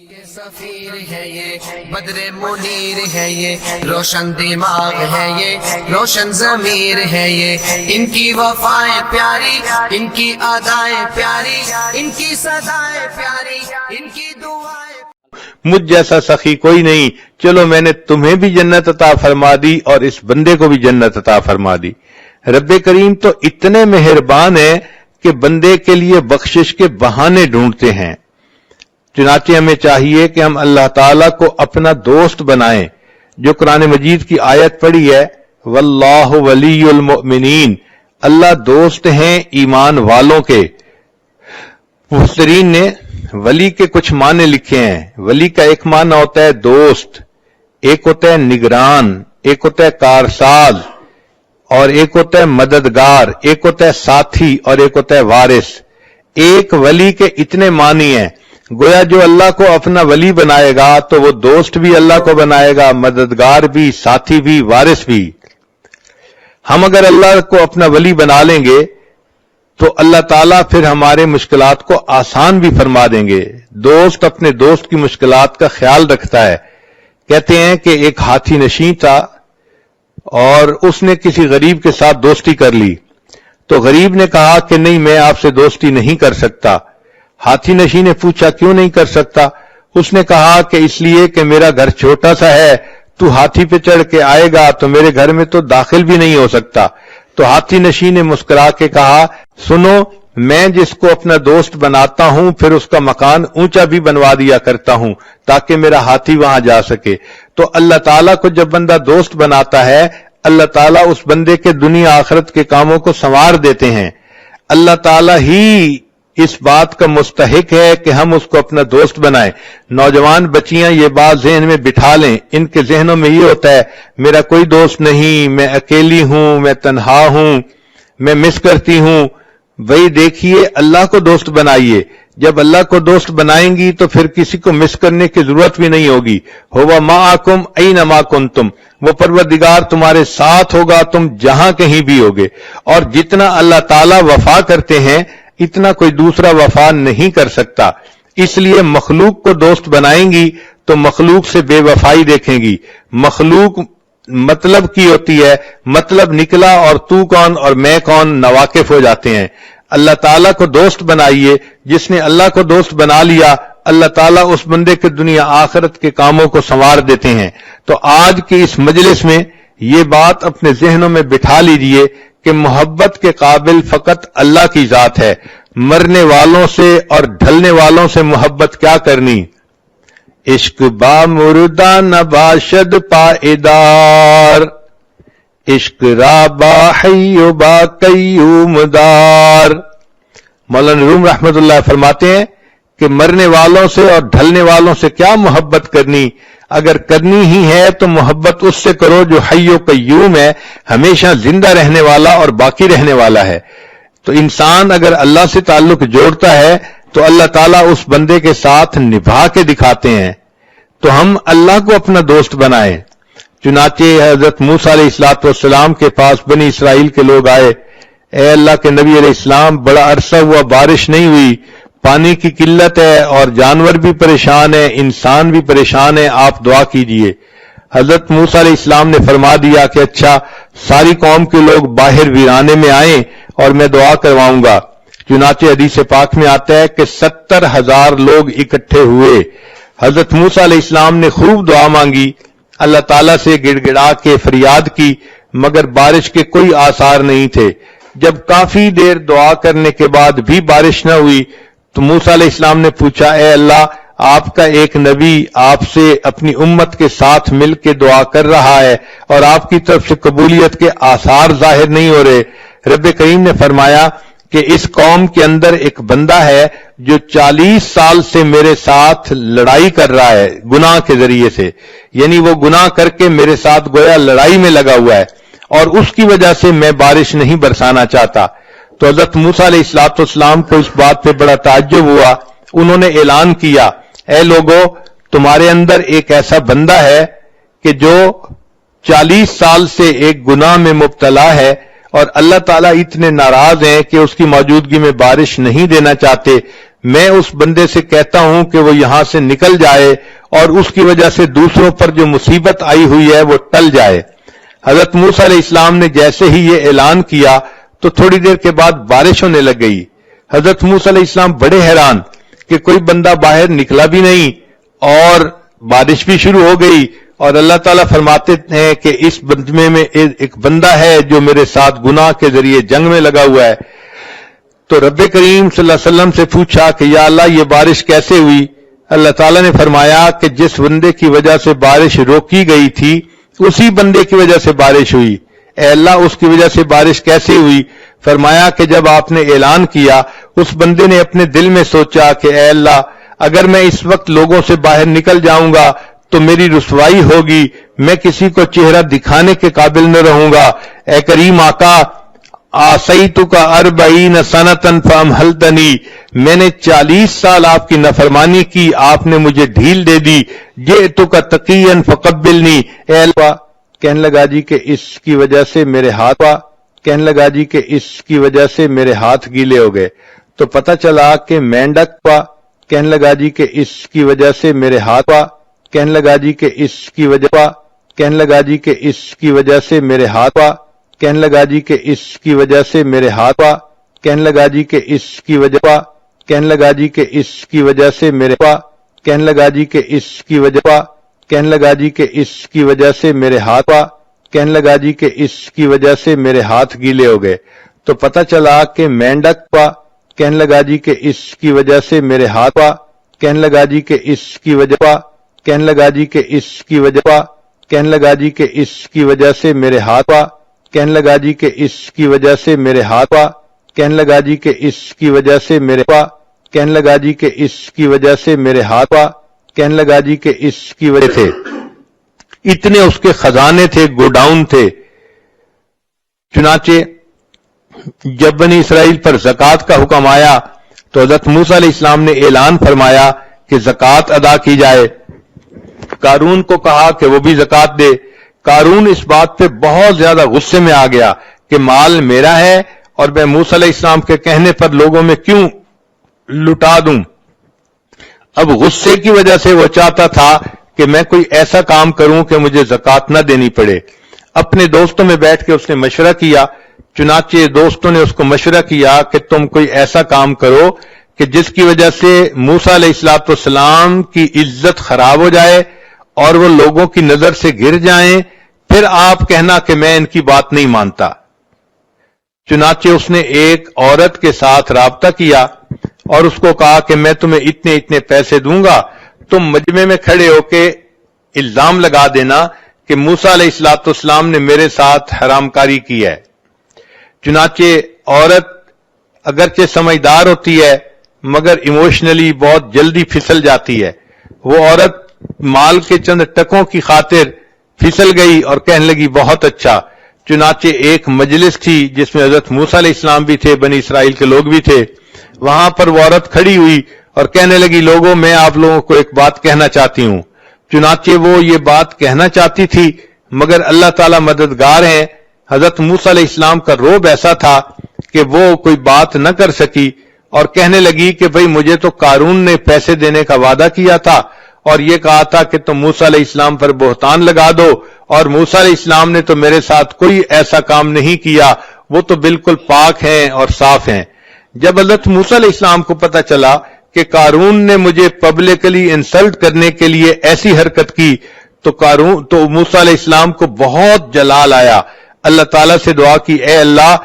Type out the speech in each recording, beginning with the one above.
یہ سفیر ہے، یہ بدر منیر ہے، یہ روشن دماغ ہے، یہ روشن ضمیر ہے، یہ ان کی وفائیں پیاری، ان کی ادائیں پیاری، ان کی صدائیں پیاری، ان کی دعائیں۔ مجھ جیسا سخی کوئی نہیں، چلو میں نے تمہیں بھی جنت عطا فرما دی اور اس بندے کو بھی جنت عطا فرما دی۔ رب کریم تو اتنے مہربان ہیں کہ بندے کے لیے بخشش کے بہانے ڈھونڈتے ہیں۔ چنانچہ ہمیں چاہیے کہ ہم اللہ تعالیٰ کو اپنا دوست بنائیں۔ جو قرآن مجید کی آیت پڑھی ہے، واللہ ولی المؤمنین، اللہ دوست ہیں ایمان والوں کے۔ مفسرین نے ولی کے کچھ معنی لکھے ہیں۔ ولی کا ایک معنی ہوتا ہے دوست، ایک ہوتا ہے نگران، ایک ہوتا ہے کارساز، اور ایک ہوتا ہے مددگار، ایک ہوتا ہے ساتھی، اور ایک ہوتا ہے وارث۔ ایک ولی کے اتنے معنی ہیں۔ گویا جو اللہ کو اپنا ولی بنائے گا تو وہ دوست بھی اللہ کو بنائے گا، مددگار بھی، ساتھی بھی، وارث بھی۔ ہم اگر اللہ کو اپنا ولی بنا لیں گے تو اللہ تعالیٰ پھر ہمارے مشکلات کو آسان بھی فرما دیں گے۔ دوست اپنے دوست کی مشکلات کا خیال رکھتا ہے۔ کہتے ہیں کہ ایک ہاتھی نشین تھا اور اس نے کسی غریب کے ساتھ دوستی کر لی، تو غریب نے کہا کہ نہیں، میں آپ سے دوستی نہیں کر سکتا۔ ہاتھی نشین نے پوچھا کیوں نہیں کر سکتا؟ اس نے کہا کہ اس لیے کہ میرا گھر چھوٹا سا ہے، تو ہاتھی پہ چڑھ کے آئے گا تو میرے گھر میں تو داخل بھی نہیں ہو سکتا۔ تو ہاتھی نشین نے مسکرا کے کہا، سنو، میں جس کو اپنا دوست بناتا ہوں پھر اس کا مکان اونچا بھی بنوا دیا کرتا ہوں تاکہ میرا ہاتھی وہاں جا سکے۔ تو اللہ تعالیٰ کو جب بندہ دوست بناتا ہے، اللہ تعالیٰ اس بندے کے دنیا آخرت کے کاموں کو سنوار دیتے ہیں۔ اللہ تعالیٰ ہی اس بات کا مستحق ہے کہ ہم اس کو اپنا دوست بنائیں۔ نوجوان بچیاں یہ بات ذہن میں بٹھا لیں، ان کے ذہنوں میں یہ ہوتا ہے میرا کوئی دوست نہیں، میں اکیلی ہوں، میں تنہا ہوں، میں مس کرتی ہوں۔ وہی دیکھیے، اللہ کو دوست بنائیے۔ جب اللہ کو دوست بنائیں گی تو پھر کسی کو مس کرنے کی ضرورت بھی نہیں ہوگی۔ ہوا معکم اینما کنتم، وہ پروردگار تمہارے ساتھ ہوگا، تم جہاں کہیں بھی ہوگے۔ اور جتنا اللہ تعالیٰ وفا کرتے ہیں اتنا کوئی دوسرا وفا نہیں کر سکتا۔ اس لیے مخلوق کو دوست بنائیں گی تو مخلوق سے بے وفائی دیکھیں گی۔ مخلوق مطلب کی ہوتی ہے، مطلب نکلا اور تو کون اور میں کون ناواقف ہو جاتے ہیں۔ اللہ تعالیٰ کو دوست بنائیے۔ جس نے اللہ کو دوست بنا لیا، اللہ تعالیٰ اس بندے کے دنیا آخرت کے کاموں کو سنوار دیتے ہیں۔ تو آج کی اس مجلس میں یہ بات اپنے ذہنوں میں بٹھا لیجئے کہ محبت کے قابل فقط اللہ کی ذات ہے۔ مرنے والوں سے اور ڈھلنے والوں سے محبت کیا کرنی؟ عشق با مردہ نباشد پائیدار، عشق را با حی و با قیوم دار۔ مولانا روم رحمت اللہ فرماتے ہیں کہ مرنے والوں سے اور ڈھلنے والوں سے کیا محبت کرنی؟ اگر کرنی ہی ہے تو محبت اس سے کرو جو حی و قیوم ہے، ہمیشہ زندہ رہنے والا اور باقی رہنے والا ہے۔ تو انسان اگر اللہ سے تعلق جوڑتا ہے تو اللہ تعالیٰ اس بندے کے ساتھ نبھا کے دکھاتے ہیں۔ تو ہم اللہ کو اپنا دوست بنائیں۔ چنانچہ حضرت موسیٰ علیہ السلام کے پاس بنی اسرائیل کے لوگ آئے، اے اللہ کے نبی علیہ السلام، بڑا عرصہ ہوا بارش نہیں ہوئی، پانی کی قلت ہے اور جانور بھی پریشان ہیں، انسان بھی پریشان ہے، آپ دعا کیجئے۔ حضرت موسیٰ علیہ السلام نے فرما دیا کہ اچھا، ساری قوم کے لوگ باہر ویرانے میں آئیں اور میں دعا کرواؤں گا۔ چنانچہ حدیث پاک میں آتا ہے کہ 70,000 لوگ اکٹھے ہوئے۔ حضرت موسیٰ علیہ السلام نے خوب دعا مانگی، اللہ تعالیٰ سے گڑ گڑا کے فریاد کی، مگر بارش کے کوئی آثار نہیں تھے۔ جب کافی دیر دعا کرنے کے بعد بھی بارش نہ ہوئی تو موسیٰ علیہ السلام نے پوچھا، اے اللہ، آپ کا ایک نبی آپ سے اپنی امت کے ساتھ مل کے دعا کر رہا ہے اور آپ کی طرف سے قبولیت کے آثار ظاہر نہیں ہو رہے۔ رب کریم نے فرمایا کہ اس قوم کے اندر ایک بندہ ہے جو 40 سال سے میرے ساتھ لڑائی کر رہا ہے گناہ کے ذریعے سے، یعنی وہ گناہ کر کے میرے ساتھ گویا لڑائی میں لگا ہوا ہے، اور اس کی وجہ سے میں بارش نہیں برسانا چاہتا۔ تو حضرت موسیٰ علیہ السلام کو اس بات پہ بڑا تعجب ہوا۔ انہوں نے اعلان کیا، اے لوگو، تمہارے اندر ایک ایسا بندہ ہے کہ جو 40 سال سے ایک گناہ میں مبتلا ہے اور اللہ تعالیٰ اتنے ناراض ہیں کہ اس کی موجودگی میں بارش نہیں دینا چاہتے۔ میں اس بندے سے کہتا ہوں کہ وہ یہاں سے نکل جائے اور اس کی وجہ سے دوسروں پر جو مصیبت آئی ہوئی ہے وہ ٹل جائے۔ حضرت موسیٰ علیہ السلام نے جیسے ہی یہ اعلان کیا تو تھوڑی دیر کے بعد بارش ہونے لگ گئی۔ حضرت موسیٰ علیہ السلام بڑے حیران کہ کوئی بندہ باہر نکلا بھی نہیں اور بارش بھی شروع ہو گئی، اور اللہ تعالیٰ فرماتے ہیں کہ اس مجمع میں ایک بندہ ہے جو میرے ساتھ گناہ کے ذریعے جنگ میں لگا ہوا ہے۔ تو رب کریم صلی اللہ علیہ وسلم سے پوچھا کہ یا اللہ یہ بارش کیسے ہوئی؟ اللہ تعالیٰ نے فرمایا کہ جس بندے کی وجہ سے بارش روکی گئی تھی اسی بندے کی وجہ سے بارش ہوئی۔ اے اللہ اس کی وجہ سے بارش کیسے ہوئی؟ فرمایا کہ جب آپ نے اعلان کیا اس بندے نے اپنے دل میں سوچا کہ اے اللہ اگر میں اس وقت لوگوں سے باہر نکل جاؤں گا تو میری رسوائی ہوگی، میں کسی کو چہرہ دکھانے کے قابل نہ رہوں گا۔ اے کریم آقا آسیتک 40 سنۃ فامہلتنی، میں نے 40 سال آپ کی نافرمانی کی، آپ نے مجھے ڈھیل دے دی۔ جئتک تقیا فقبلنی، اے اللہ کہنے لگا جی کہ اس کی وجہ سے میرے ہاتھ کہنے لگا جی کہ اس کی وجہ سے میرے ہاتھ گیلے ہو گئے۔ تو پتہ چلا کہ مینڈک کہنے لگا جی کہ اس کی وجہ سے میرے ہاتھ کہنے لگا جی کہ اس کی وجہ کہنے لگا جی کہ اس کی وجہ سے میرے ہاتھ کہنے لگا جی کہ اس کی وجہ سے میرے ہاتھ کہنے لگا جی کہ اس کی وجہ کہنے لگا جی کہ اس کی وجہ سے میرے کہنے لگا جی کہ اس کی وجہ کہنے لگا جی کہ اس کی وجہ سے میرے ہاتھ کہنے لگا جی کہ اس کی وجہ سے میرے ہاتھ گیلے ہو گئے۔ تو پتہ چلا کہ مینڈک کہنے لگا جی کہ اس کی وجہ سے میرے ہاتھ کہنے لگا جی کہ اس کی وجہ کہنے لگا جی کہ اس کی وجہ کہنے لگا جی کہ اس کی وجہ سے میرے ہاتھ کہنے لگا جی کہ اس کی وجہ سے میرے ہاتھ کہنے لگا جی کہ اس کی وجہ سے میرے کہنے لگا جی کہ اس کی وجہ سے میرے ہاتھ کہنے لگا جی کہ اس کی وجہ سے اتنے اس کے خزانے تھے، گوڈاؤن تھے۔ چنانچہ جب بنی اسرائیل پر زکوٰۃ کا حکم آیا تو حضرت موسیٰ علیہ السلام نے اعلان فرمایا کہ زکوٰۃ ادا کی جائے۔ قارون کو کہا کہ وہ بھی زکوٰۃ دے۔ قارون اس بات پہ بہت زیادہ غصے میں آ گیا کہ مال میرا ہے اور میں موسیٰ علیہ السلام کے کہنے پر لوگوں میں کیوں لٹا دوں۔ اب غصے کی وجہ سے وہ چاہتا تھا کہ میں کوئی ایسا کام کروں کہ مجھے زکوٰۃ نہ دینی پڑے۔ اپنے دوستوں میں بیٹھ کے اس نے مشورہ کیا، چنانچہ دوستوں نے اس کو مشورہ کیا کہ تم کوئی ایسا کام کرو کہ جس کی وجہ سے موسیٰ علیہ السلام کی عزت خراب ہو جائے اور وہ لوگوں کی نظر سے گر جائیں، پھر آپ کہنا کہ میں ان کی بات نہیں مانتا۔ چنانچہ اس نے ایک عورت کے ساتھ رابطہ کیا اور اس کو کہا کہ میں تمہیں اتنے اتنے پیسے دوں گا، تم مجمع میں کھڑے ہو کے الزام لگا دینا کہ موسیٰ علیہ السلام نے میرے ساتھ حرام کاری کی ہے۔ چنانچہ عورت اگرچہ سمجھدار ہوتی ہے مگر ایموشنلی بہت جلدی پھسل جاتی ہے۔ وہ عورت مال کے چند ٹکوں کی خاطر پھسل گئی اور کہنے لگی بہت اچھا۔ چنانچہ ایک مجلس تھی جس میں حضرت موسیٰ علیہ السلام بھی تھے، بنی اسرائیل کے لوگ بھی تھے، وہاں پر وہ عورت کھڑی ہوئی اور کہنے لگی لوگوں میں آپ لوگوں کو ایک بات کہنا چاہتی ہوں۔ چنانچہ وہ یہ بات کہنا چاہتی تھی مگر اللہ تعالیٰ مددگار ہیں۔ حضرت موسیٰ علیہ السلام کا روب ایسا تھا کہ وہ کوئی بات نہ کر سکی اور کہنے لگی کہ بھئی مجھے تو قارون نے پیسے دینے کا وعدہ کیا تھا اور یہ کہا تھا کہ تم موسیٰ علیہ السلام پر بہتان لگا دو، اور موسیٰ علیہ السلام نے تو میرے ساتھ کوئی ایسا کام نہیں کیا، وہ تو بالکل پاک ہیں اور صاف ہیں۔ جب حضرت موسیٰ علیہ السلام کو پتہ چلا کہ قارون نے مجھے پبلکلی انسلٹ کرنے کے لیے ایسی حرکت کی تو موسیٰ علیہ السلام کو بہت جلال آیا۔ اللہ تعالیٰ سے دعا کی اے اللہ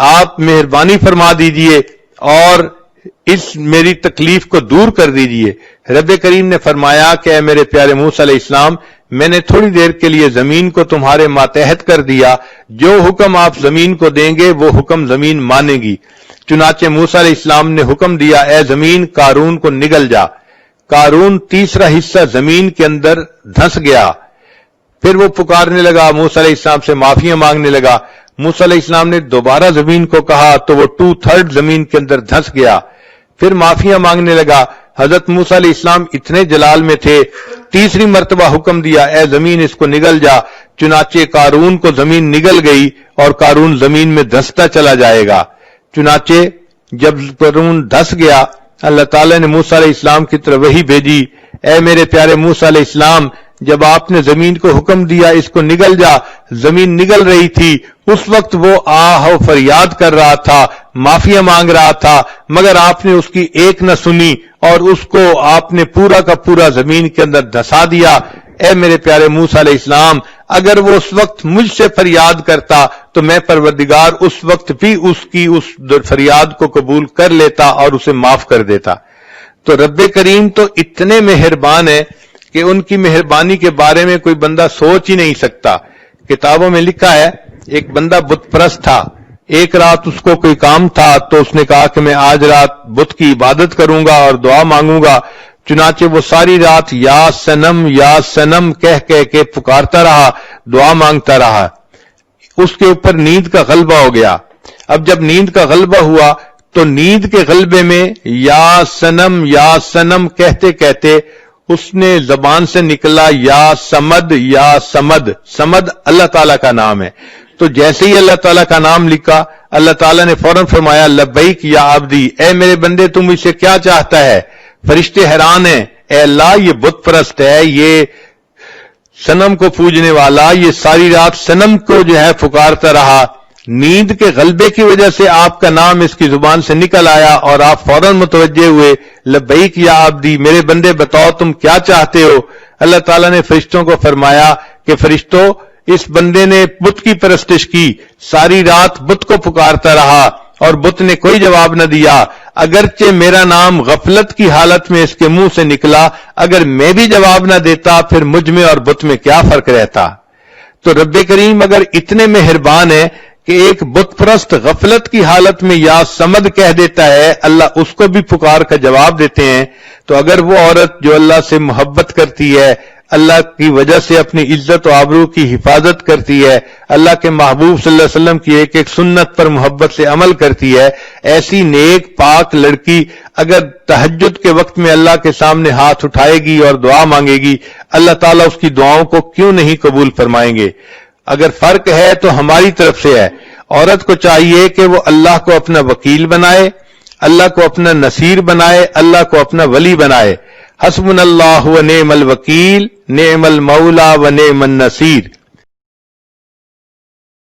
آپ مہربانی فرما دیجئے اور اس میری تکلیف کو دور کر دیجئے۔ رب کریم نے فرمایا کہ اے میرے پیارے موسیٰ علیہ السلام میں نے تھوڑی دیر کے لیے زمین کو تمہارے ماتحت کر دیا، جو حکم آپ زمین کو دیں گے وہ حکم زمین مانے گی۔ چنانچہ موسیٰ علیہ السلام نے حکم دیا اے زمین قارون کو نگل جا۔ قارون تیسرا حصہ زمین کے اندر دھنس گیا۔ پھر وہ پکارنے لگا، موسیٰ علیہ السلام سے معافیاں مانگنے لگا۔ موسیٰ علیہ السلام نے دوبارہ زمین کو کہا تو وہ 2/3 زمین کے اندر دھنس گیا۔ پھر معافیاں مانگنے لگا۔ حضرت موسیٰ علیہ السلام اتنے جلال میں تھے، تیسری مرتبہ حکم دیا اے زمین اس کو نگل جا۔ چنانچہ قارون کو زمین نگل گئی اور قارون زمین میں دھستا چلا جائے گا۔ چنانچہ جب قارون دھس گیا اللہ تعالیٰ نے موسیٰ علیہ السلام کی طرف وحی بھیجی، اے میرے پیارے موسیٰ علیہ السلام، جب آپ نے زمین کو حکم دیا اس کو نگل جا، زمین نگل رہی تھی، اس وقت وہ آہ و فریاد کر رہا تھا، معافیاں مانگ رہا تھا، مگر آپ نے اس کی ایک نہ سنی اور اس کو آپ نے پورا کا پورا زمین کے اندر دھسا دیا۔ اے میرے پیارے موسیٰ علیہ السلام، اگر وہ اس وقت مجھ سے فریاد کرتا تو میں پروردگار اس وقت بھی اس کی اس فریاد کو قبول کر لیتا اور اسے معاف کر دیتا۔ تو رب کریم تو اتنے مہربان ہے کہ ان کی مہربانی کے بارے میں کوئی بندہ سوچ ہی نہیں سکتا۔ کتابوں میں لکھا ہے ایک بندہ بت پرست تھا، ایک رات اس کو کوئی کام تھا تو اس نے کہا کہ میں آج رات بت کی عبادت کروں گا اور دعا مانگوں گا، چنانچہ وہ ساری رات یا سنم کہہ کے پکارتا رہا، دعا مانگتا رہا۔ اس کے اوپر نیند کا غلبہ ہو گیا۔ اب جب نیند کا غلبہ ہوا تو نیند کے غلبے میں یا سنم کہتے کہتے اس نے زبان سے نکلا یا سمد اللہ تعالیٰ کا نام ہے۔ تو جیسے ہی اللہ تعالیٰ کا نام لکھا، اللہ تعالیٰ نے فوراً فرمایا لبیک یا عبدی، اے میرے بندے تم اسے کیا چاہتا ہے؟ فرشتے حیران ہیں، اے اللہ یہ بت پرست ہے، یہ صنم کو پوجنے والا، یہ ساری رات صنم کو جو ہے پکارتا رہا، نیند کے غلبے کی وجہ سے آپ کا نام اس کی زبان سے نکل آیا اور آپ فوراً متوجہ ہوئے، لبیک یا عبدی، میرے بندے بتاؤ تم کیا چاہتے ہو؟ اللہ تعالیٰ نے فرشتوں کو فرمایا کہ فرشتوں، اس بندے نے بت کی پرستش کی، ساری رات بت کو پکارتا رہا اور بت نے کوئی جواب نہ دیا، اگرچہ میرا نام غفلت کی حالت میں اس کے منہ سے نکلا، اگر میں بھی جواب نہ دیتا پھر مجھ میں اور بت میں کیا فرق رہتا؟ تو رب کریم اگر اتنے مہربان ہے کہ ایک بت پرست غفلت کی حالت میں یا سمد کہہ دیتا ہے، اللہ اس کو بھی پکار کا جواب دیتے ہیں، تو اگر وہ عورت جو اللہ سے محبت کرتی ہے، اللہ کی وجہ سے اپنی عزت و آبرو کی حفاظت کرتی ہے، اللہ کے محبوب صلی اللہ علیہ وسلم کی ایک ایک سنت پر محبت سے عمل کرتی ہے، ایسی نیک پاک لڑکی اگر تہجد کے وقت میں اللہ کے سامنے ہاتھ اٹھائے گی اور دعا مانگے گی، اللہ تعالیٰ اس کی دعاؤں کو کیوں نہیں قبول فرمائیں گے؟ اگر فرق ہے تو ہماری طرف سے ہے۔ عورت کو چاہیے کہ وہ اللہ کو اپنا وکیل بنائے، اللہ کو اپنا نصیر بنائے، اللہ کو اپنا ولی بنائے۔ حسبنا اللہ و نعم الوکیل، نعم المولا و نعم النصیر۔